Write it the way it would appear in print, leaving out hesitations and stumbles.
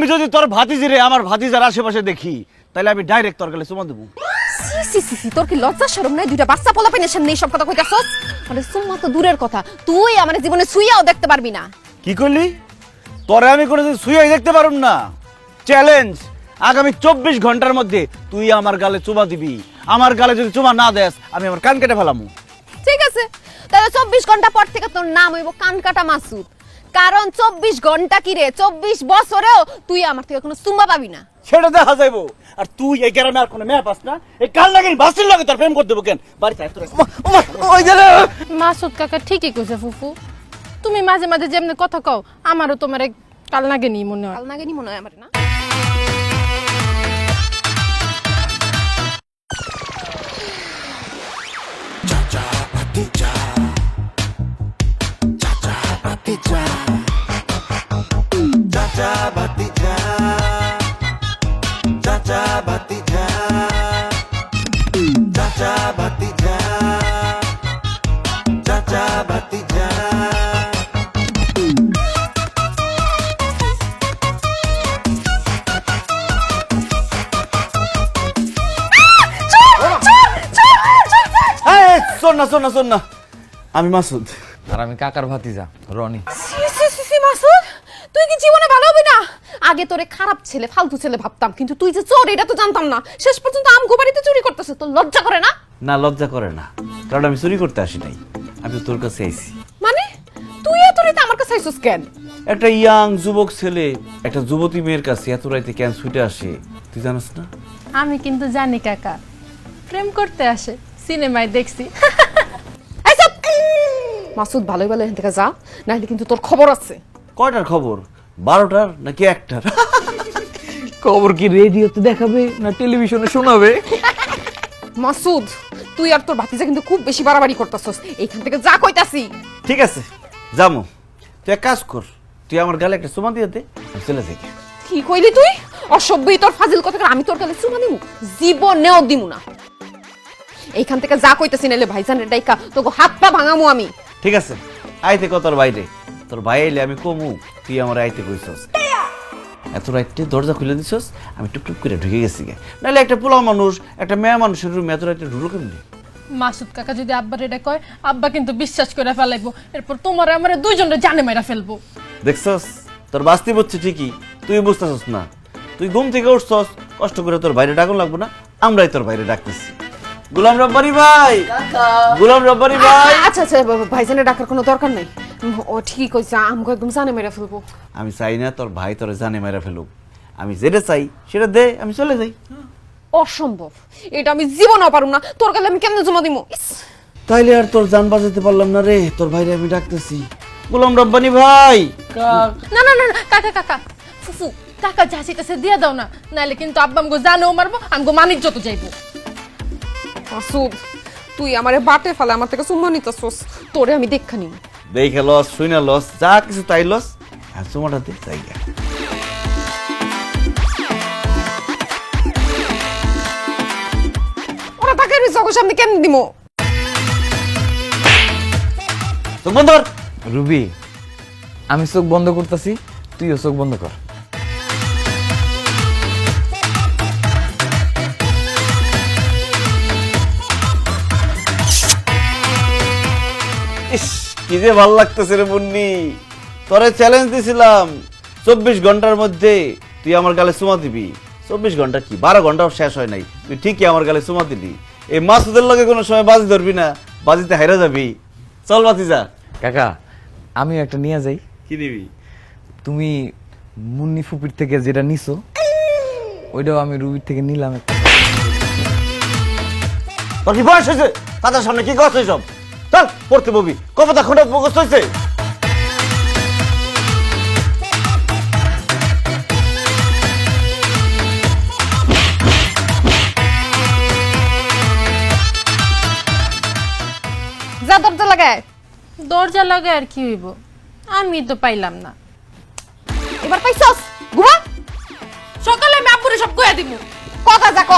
আমি যদি তোর ভাতিজিরে আমার ভাতিজার আশেপাশে দেখি তাহলে আমি ডাইরেক্ট তোর গালে চুমা দেবো। সি তোর কি লজ্জা শরম নাই? দুইটা বাচ্চা পোলা পাইনের সামনে এইসব কথা কইতাছস? মানে সুম্মা তো দূরের কথা, তুই আমার জীবনে ছুঁয়াও দেখতে পারবি না। কি করলি? তোরে আমি কোনোদিন ছুঁয়াই দেখতে পারুম না। চ্যালেঞ্জ, আগামী 24 ঘন্টার মধ্যে তুই আমার গালে চুমা দিবি। আমার গালে যদি চুমা না দেস আমি আমার কান কেটে ফেলামু। ঠিক আছে, তাহলে 24 ঘন্টা পর থেকে তোর নাম হইব কানকাটা মাসুদ। কারণ 24 ঘন্টা কি রে, 24 বছরেও তুই আমার থেকে কোনো চুমা পাবি না। সেটা দেখা যাইবো। আর তুই এই গ্রামে আর কোনো মেয়ে পাস না? এই কাল লাগিন বাসির লাগে তোর প্রেম করতে দেবো কেন? বাড়িতে আয় তোর। ওই গেলে মাসুদ কাকা ঠিকই কইছে ফুফু, তুমি মাঝে মাঝে যেমনি কথা কও আমারও তোমার কাল নাগেনি মনে হয়। কাল নাগেনি মনে হয় আমার না। শোন না, আমি মাসুদ। আর আমি কাকার ভাতিজা রনি। মাসুদ, তুই কি জীবনে ভালো হবি না? আগে তোরে খারাপ ছেলে, ফালতু ছেলে ভাবতাম, কিন্তু তুই যে চোর এটা তো জানতাম না। শেষ পর্যন্ত আমগো বাড়িতে চুরি করতেছিস, তোর লজ্জা করে না? না, লজ্জা করে না, কারণ আমি চুরি করতে আসি নাই, আমি তো তোর কাছে আইছি। মানে তুই এত রাতে আমার কাছে আইছিস কেন? একটা ইয়াং যুবক ছেলে একটা যুবতী মেয়ের কাছে এত রাইতে কেন ছুটে আসে তুই জানিস না? আমি কিন্তু জানি কাকা প্রেম করতে আসে, সিনেমায় দেখছি। মাসুদ ভালোই ভালো এখান থেকে যা, নাহলে কিন্তু তোর খবর আছে। কয়টার খবর? 12টার নাকি 1টার? খবর কি রেডিওতে দেখাবে না টেলিভিশনে শোনাবে? মাসুদ, তুই আর তোর ভাতিজা কিন্তু খুব বেশি বাড়াবাড়ি করতেছস। এইখান থেকে যা কইতাছি। ঠিক আছে, যামু। তুই এক কাজ কর, তুই আমার গালে একটা চুমা দিয়ে দে, আমি চলে যাই। কি কইলি তুই? অসভ্যই তোর ফাজিল কথা। আমি তোর গালে চুমা দিমু? জীবনেও দিমু না। এইখান থেকে যা কইতাছি, নাইলে ভাইজানের ডাইকা তোকে হাত পা ভাঙামু আমি। ঠিক আছে, আইতে কত তোর বাইরে, তোর ভাই আইলে আমি কমু তুই আমার আইতে কইছস। এত রাইতে দরজা খুলে দিছস, আমি টুকটুক করে ঢুকে গেছি গে। নাহলে একটা পোলা মানুষ একটা মেয়ে মানুষের রুমে এত রাইতে ঢুকলো কেমনি? মাসুদ কাকা যদি আব্বার এটা কয়, আব্বা কিন্তু বিশ্বাস করে ফেলাইবো, এরপর তোমার আমার দুইজনে জানে মাইরা ফেলবো। দেখছস, তোর বাস্তি হচ্ছে ঠিকই, তুই বুঝতেছস না। তুই ঘুম থেকে উঠছস, কষ্ট করে তোর বাইরে ডাকুন লাগবো না, আমরাই তোর বাইরে ডাকতেছি। গোলাম রব্বানি ভাই, গোলাম রব্বানি ভাই। আচ্ছা আচ্ছা, ভাইজানের ডাকার কোনো দরকার নাই। ও ঠিকই কইছে, আমগো একদম জানে মেরে ফেলবো। আমি চাই না তোর ভাই তোরে জানে মেরে ফেলুক, আমি যেটা চাই সেটা দে, আমি চলে যাই। অসম্ভব, এটা আমি জীবনেও পারুম না। তোর গালে আমি কেমনে জমা দিমু? তাইলে আর তোর জান বাজাতে পারলাম না রে, তোর ভাইরে আমি ডাকতেছি। গোলাম রব্বানি ভাই। না না না না, কাকা কাকা ফুফু, কাকা যা চাইতেছে দিয়া দাও না, নাইলে কিন্তু আব্বা আমগো জানেও মারবো, আমগো মানিক যত যাইবো। মাসুদ, তুই আমারে বাটে ফেলে আমার থেকে চুম্মা নিতেছস, তোরে আমি দেখা নিব। দেখে লস, শুইনা লস, যা কিছু তাই লস। আর চুমাটা দে, তাই গা। ওরা তাকে চোখের সামনে কেমনে দিমু? তো বন্ধ কর। রুবি, আমি চোখ বন্ধ করতেছি, তুইও চোখ বন্ধ কর। ইস, কি যে ভাল লাগতেছে রে মুন্নি। তোরে চ্যালেঞ্জ দিছিলাম 24 ঘন্টার মধ্যে তুই আমার গালে চুমা দিবি। 24 ঘন্টা কি 12 ঘন্টাও শেষ হয় নাই, তুই ঠিকই আমার গালে চুমা দিলি। এই মাসুদের লগে কোনো সময় বাজি ধরবি না, বাজিতে হাইরা যাবি। চল বাজি যা। কাকা, আমিও একটা নিয়ে যাই। কি দিবি? তুমি মুন্নি ফুপির থেকে যেটা নিছো ওইটাও আমি রুবির থেকে নিলাম একটা। তোর কি বয়স হয়েছে? তাদের সামনে কি কথা সব? চল পড়তে ববি, কবিতা খন্ড মুখস্থ হয়েছে। যা দরজা লাগায়। দরজা লাগে আর কি হইব, আমি তো পাইলাম না। এবার পাইছস? ঘুমা। সকালে আমি আব্বুরে সব কইয়া দিমু। কথা যা ক।